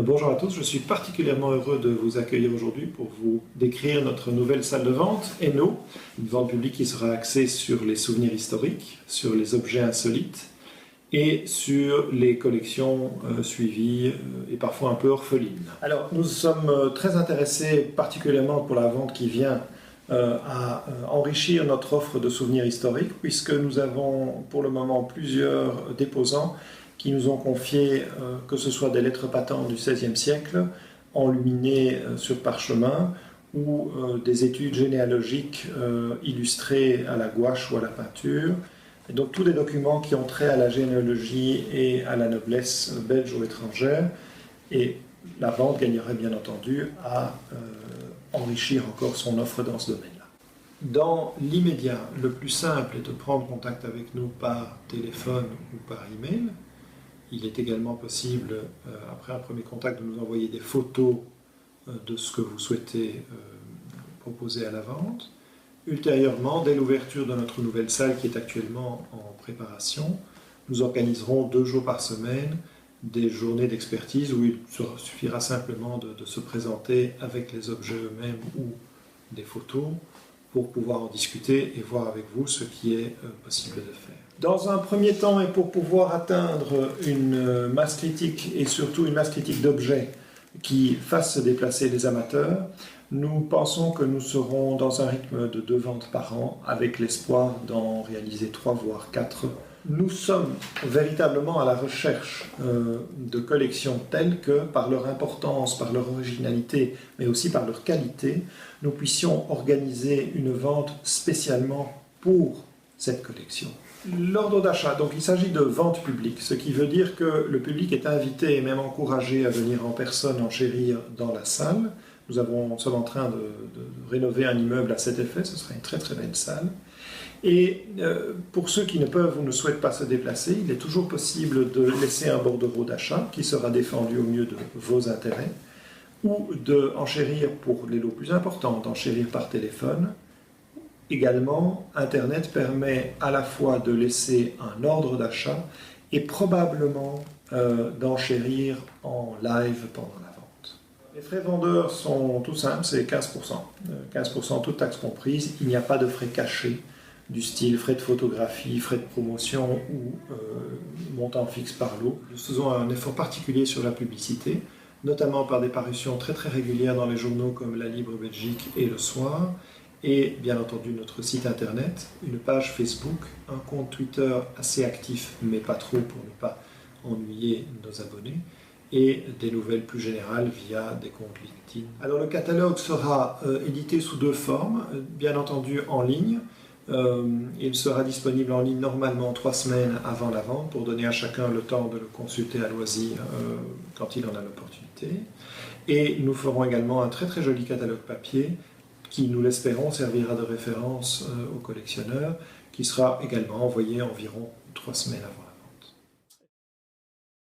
Bonjour à tous, je suis particulièrement heureux de vous accueillir aujourd'hui pour vous décrire notre nouvelle salle de vente, Eno, une vente publique qui sera axée sur les souvenirs historiques, sur les objets insolites et sur les collections suivies et parfois un peu orphelines. Alors nous sommes très intéressés particulièrement pour la vente qui vient à enrichir notre offre de souvenirs historiques puisque nous avons pour le moment plusieurs déposants qui nous ont confié que ce soit des lettres patentes du XVIe siècle, enluminées sur parchemin, ou des études généalogiques illustrées à la gouache ou à la peinture. Et donc tous les documents qui ont trait à la généalogie et à la noblesse belge ou étrangère. Et la vente gagnerait bien entendu à enrichir encore son offre dans ce domaine-là. Dans l'immédiat, le plus simple est de prendre contact avec nous par téléphone ou par email. Il est également possible, après un premier contact, de nous envoyer des photos de ce que vous souhaitez proposer à la vente. Ultérieurement, dès l'ouverture de notre nouvelle salle qui est actuellement en préparation, nous organiserons 2 jours par semaine des journées d'expertise où il suffira simplement de se présenter avec les objets eux-mêmes ou des photos pour pouvoir en discuter et voir avec vous ce qui est possible de faire. Dans un premier temps, et pour pouvoir atteindre une masse critique, et surtout une masse critique d'objets qui fasse se déplacer les amateurs, nous pensons que nous serons dans un rythme de 2 ventes par an, avec l'espoir d'en réaliser 3 voire 4. Nous sommes véritablement à la recherche de collections telles que, par leur importance, par leur originalité, mais aussi par leur qualité, nous puissions organiser une vente spécialement pour cette collection. L'ordre d'achat, donc il s'agit de vente publique, ce qui veut dire que le public est invité et même encouragé à venir en personne enchérir dans la salle. Nous sommes en train de rénover un immeuble à cet effet, ce sera une très très belle salle. Et pour ceux qui ne peuvent ou ne souhaitent pas se déplacer, il est toujours possible de laisser un bordereau d'achat qui sera défendu au mieux de vos intérêts, ou d'enchérir pour les lots plus importants, d'enchérir par téléphone. Également, Internet permet à la fois de laisser un ordre d'achat et probablement d'enchérir en live pendant la vente. Les frais vendeurs sont tout simples, c'est 15%. 15% toutes taxes comprises, il n'y a pas de frais cachés du style frais de photographie, frais de promotion ou montant fixe par lot. Nous faisons un effort particulier sur la publicité, notamment par des parutions très très régulières dans les journaux comme La Libre Belgique et Le Soir, et bien entendu notre site internet, une page Facebook, un compte Twitter assez actif mais pas trop pour ne pas ennuyer nos abonnés, et des nouvelles plus générales via des comptes LinkedIn. Alors le catalogue sera édité sous 2 formes, bien entendu en ligne. Il sera disponible en ligne normalement 3 semaines avant la vente pour donner à chacun le temps de le consulter à loisir quand il en a l'opportunité. Et nous ferons également un très très joli catalogue papier qui, nous l'espérons, servira de référence aux collectionneurs, qui sera également envoyé environ 3 semaines avant.